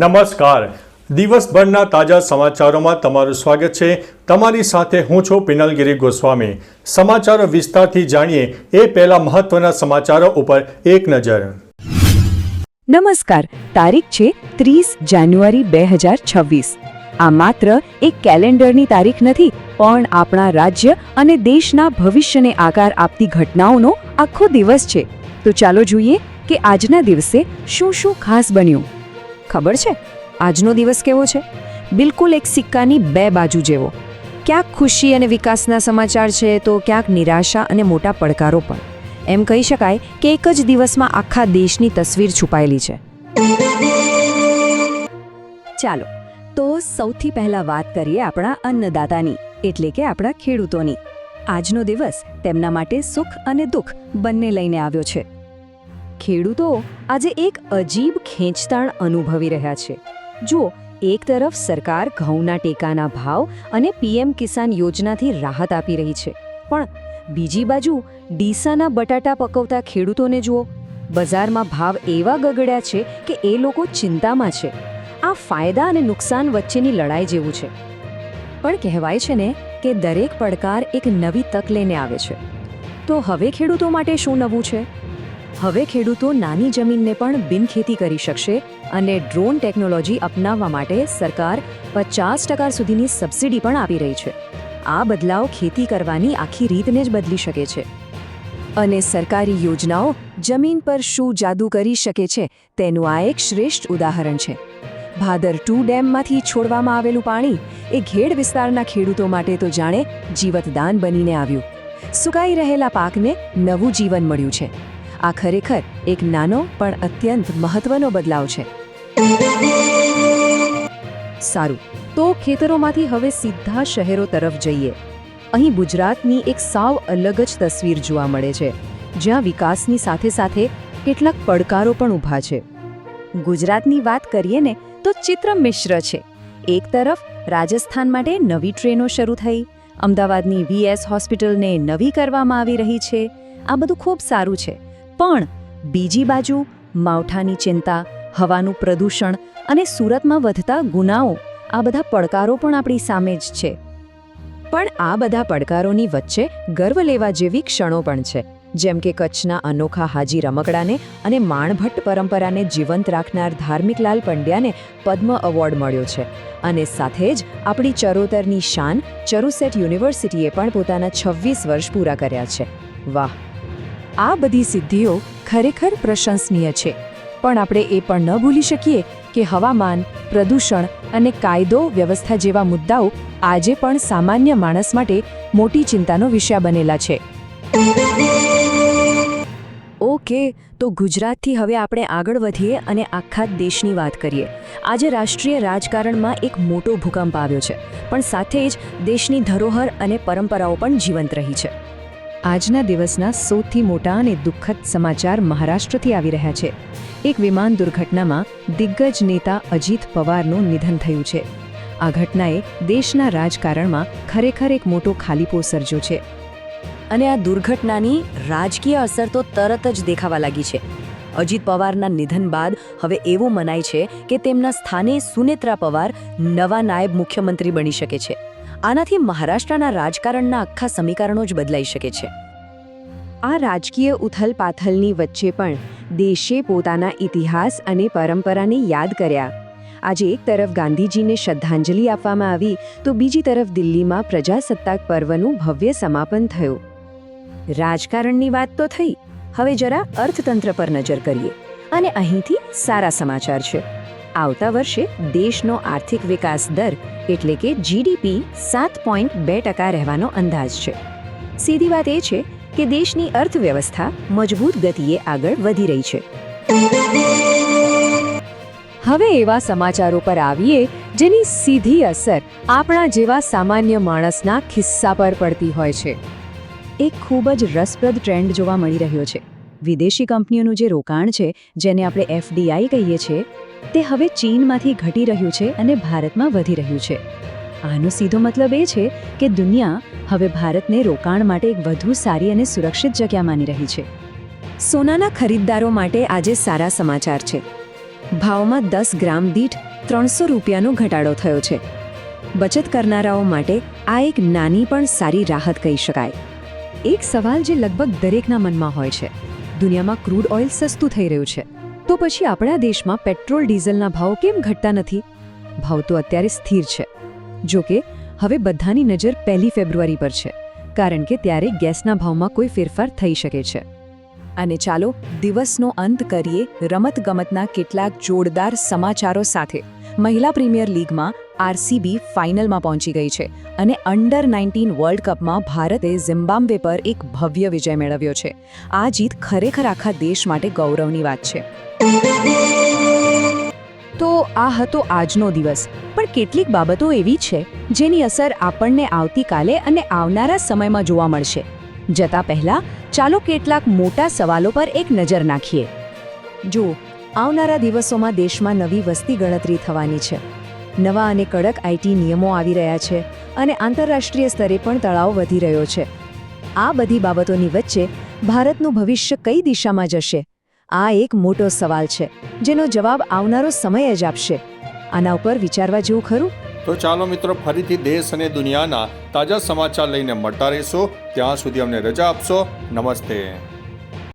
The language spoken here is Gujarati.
નમસ્કાર. દિવસભરના તાજા સમાચારોમાં તમારું સ્વાગત છે. તમારી સાથે હું છું પિનલગીરી ગોસ્વામી. સમાચારો વિસ્તારથી જાણીએ એ પહેલા મહત્વના સમાચારો ઉપર એક નજર. નમસ્કાર. તારીખ છે 30 જાન્યુઆરી 2026. આ માત્ર એક કેલેન્ડરની તારીખ નથી, પણ આપણા રાજ્ય અને દેશના ભવિષ્યને આકાર આપતી ઘટનાઓનો આખો દિવસ છે. તો ચાલો જોઈએ કે આજના દિવસે શું શું ખાસ બન્યું. ખબર છે આજનો દિવસ કેવો છે? બિલકુલ એક સિક્કાની બે બાજુ જેવો. ક્યાંક ખુશી અને વિકાસના સમાચાર છે, તો ક્યાંક નિરાશા અને મોટા પડકારો પણ. એમ કહી શકાય કે એક જ દિવસમાં આખા દેશની તસવીર છુપાયેલી છે. ચાલો તો સૌથી પહેલા વાત કરીએ આપણા અન્નદાતાની, એટલે કે આપણા ખેડૂતોની. આજનો દિવસ તેમના માટે સુખ અને દુઃખ બંને લઈને આવ્યો છે. ખેડૂતો આજે એક અજીબ ખેંચતાણ અનુભવી રહ્યા છે. જુઓ, એક તરફ સરકાર ઘઉંના ટેકાના ભાવ અને પીએમ કિસાન યોજનાથી રાહત આપી રહી છે, પણ બીજી બાજુ ડીસાના બટાટા પકવતા ખેડૂતોને જુઓ, બજારમાં ભાવ એવા ગગડ્યા છે કે એ લોકો ચિંતામાં છે. આ ફાયદા અને નુકસાન વચ્ચેની લડાઈ જેવું છે. પણ કહેવાય છે ને કે દરેક પડકાર એક નવી તક લઈને આવે છે. તો હવે ખેડૂતો માટે શું નવું છે? હવે ખેડૂતો નાની જમીનને પણ બિનખેતી કરી શકશે અને ડ્રોન ટેકનોલોજી અપનાવવા માટે સરકાર 50% સુધીની સબસિડી પણ આપી રહી છે. આ બદલાવ ખેતી કરવાની આખી રીતને જ બદલી શકે છે. અને સરકારી યોજનાઓ જમીન પર શું જાદુ કરી શકે છે તેનું આ એક શ્રેષ્ઠ ઉદાહરણ છે. ભાદર 2 ડેમમાંથી છોડવામાં આવેલું પાણી એ ઘેડ વિસ્તારના ખેડૂતો માટે તો જાણે જીવતદાન બનીને આવ્યું. સુકાઈ રહેલા પાકને નવું જીવન મળ્યું છે. આ ખરેખર એક નાનો પણ અત્યંત મહત્વનો બદલાવ છે. સારું, તો ખેતરોમાંથી હવે સીધા શહેરો તરફ જઈએ. અહીં ગુજરાતની એક સાવ અલગ જ તસવીર જોવા મળે છે, જ્યાં વિકાસની સાથે સાથે કેટલાક પડકારો પણ ઊભા છે. ગુજરાતની વાત કરીએ ને તો ચિત્ર મિશ્ર છે. એક તરફ રાજસ્થાન માટે નવી ટ્રેનો શરૂ થઈ, અમદાવાદની VS હોસ્પિટલને નવી કરવામાં આવી રહી છે. આ બધું ખૂબ સારું છે. પણ બીજી બાજુ માવઠાની ચિંતા, હવાનું પ્રદૂષણ અને સુરતમાં વધતા ગુનાઓ, આ બધા પડકારો પણ આપણી સામે જ છે. પણ આ બધા પડકારોની વચ્ચે ગર્વ લેવા જેવી ક્ષણો પણ છે, જેમ કે કચ્છના અનોખા હાજી રમકડાને અને માણભટ્ટ પરંપરાને જીવંત રાખનાર ધાર્મિકલાલ પંડ્યાને પદ્મ એવોર્ડ મળ્યો છે. અને સાથે જ આપણી ચરોતરની શાન ચરુસેટ યુનિવર્સિટીએ પણ પોતાના 26 વર્ષ પૂરા કર્યા છે. વાહ! આ બધી સિદ્ધિઓ ખરેખર પ્રશંસનીય છે, પણ આપણે એ પણ ન ભૂલી શકીએ કે હવામાન, પ્રદૂષણ અને કાયદો વ્યવસ્થા જેવા મુદ્દાઓ આજે પણ સામાન્ય માણસ માટે મોટી ચિંતાનો વિષય બનેલા છે. ઓકે, તો ગુજરાતથી હવે આપણે આગળ વધીએ અને આખા દેશની વાત કરીએ. આજે રાષ્ટ્રીય રાજકારણમાં એક મોટો ભૂકંપ આવ્યો છે, પણ સાથે જ દેશની ધરોહર અને પરંપરાઓ પણ જીવંત રહી છે. આજના દિવસના સૌથી મોટા અને દુઃખદ સમાચાર મહારાષ્ટ્રથી આવી રહ્યા છે. એક વિમાન દુર્ઘટનામાં દિગ્ગજ નેતા અજીત પવારનું નિધન થયું છે. આ ઘટનાએ દેશના રાજકારણમાં ખરેખર એક મોટો ખાલીપો સર્જ્યો છે. અને આ દુર્ઘટનાની રાજકીય અસર તો તરત જ દેખાવા લાગી છે. અજીત પવારના નિધન બાદ હવે એવું મનાય છે કે તેમના સ્થાને સુનેત્રા પવાર નવા નાયબ મુખ્યમંત્રી બની શકે છે. આનાથી મહારાષ્ટ્રના રાજકારણના આખા સમીકરણો જ બદલાઈ શકે છે. આ રાજકીય ઉથલપાથલની વચ્ચે પણ દેશે પોતાના ઇતિહાસ અને પરંપરાને યાદ કર્યા. આજે એક તરફ ગાંધીજીને શ્રદ્ધાંજલિ આપવામાં આવી, તો બીજી તરફ દિલ્હીમાં પ્રજાસત્તાક પર્વનું ભવ્ય સમાપન થયું. રાજકારણની વાત તો થઈ, હવે જરા અર્થતંત્ર પર નજર કરીએ. અને અહીંથી સારા સમાચાર છે. આવતા વર્ષે દેશનો આર્થિક વિકાસ દર એટલે કે GDP 7.2% રહેવાનો અંદાજ છે. સીધી વાત એ છે કે દેશની અર્થવ્યવસ્થા મજબૂત ગતિએ આગળ વધી રહી છે. હવે એવા સમાચારો પર આવીએ જેની સીધી અસર આપણા જેવા સામાન્ય માણસના ખિસ્સા પર પડતી હોય છે. એક ખૂબ જ રસપ્રદ ટ્રેન્ડ જોવા મળી રહ્યો છે. વિદેશી કંપનીઓનું જે રોકાણ છે, જેને આપણે FDI કહીએ છીએ, તે હવે ચીનમાંથી ઘટી રહ્યું છે અને ભારતમાં વધી રહ્યું છે. આનો સીધો મતલબ એ છે કે દુનિયા હવે ભારતને રોકાણ માટે એક વધુ સારી અને સુરક્ષિત જગ્યા માની રહી છે. સોનાના ખરીદદારો માટે આજે સારા સમાચાર છે. ભાવમાં 10 ગ્રામ દીઠ 300 રૂપિયાનો ઘટાડો થયો છે. બચત કરનારાઓ માટે આ એક નાની પણ સારી રાહત કહી શકાય. એક સવાલ જે લગભગ દરેકના મનમાં હોય છે, દુનિયામાં ક્રૂડ ઓઇલ સસ્તું થઈ રહ્યું છે, તો પછી આપણા દેશમાં પેટ્રોલ ડીઝલના ભાવ કેમ ઘટતા નથી? ભાવ તો અત્યારે સ્થિર છે. જો કે હવે બધાની નજર 1 ફેબ્રુઆરી પર છે, કારણ કે ત્યારે ગેસના ભાવમાં કોઈ ફેરફાર થઈ શકે છે. અને ચાલો દિવસનો અંત કરીએ રમતગમતના કેટલાક જોરદાર સમાચારો સાથે. મહિલા પ્રીમિયર લીગમાં આરસીબી ફાઇનલમાં પહોંચી ગઈ છે અને અંડર 19 વર્લ્ડ કપમાં ભારતે ઝિમ્બાબ્વે પર એક ભવ્ય વિજય મેળવ્યો છે. આ જીત ખરેખર આખા દેશ માટે ગૌરવની વાત છે. તો આ હતો આજનો દિવસ, પણ કેટલીક બાબતો એવી છે જેની અસર આપણને આવતીકાલે અને આવનારા સમયમાં જોવા મળશે. જતા પહેલા ચાલો કેટલાક મોટા સવાલો પર એક નજર નાખીએ. જો આવનારા દિવસોમાં દેશમાં નવી વસ્તી ગણતરી થવાની છે, નવા અને કડક આઈટી નિયમો આવી રહ્યા છે અને આંતરરાષ્ટ્રીય સ્તરે પણ તણાવ વધી રહ્યો છે. આ બધી બાબતોની વચ્ચે ભારતનું ભવિષ્ય કઈ દિશામાં જશે? આ એક મોટો સવાલ છે જેનો જવાબ આવનારો સમય જ આપશે. આના ઉપર વિચારવા જેવું ખરું? તો ચાલો મિત્રો, ફરીથી દેશ અને દુનિયાના તાજા સમાચાર લઈને મળતા રહીશું. ત્યાં સુધી અમને રજા આપશો. નમસ્તે.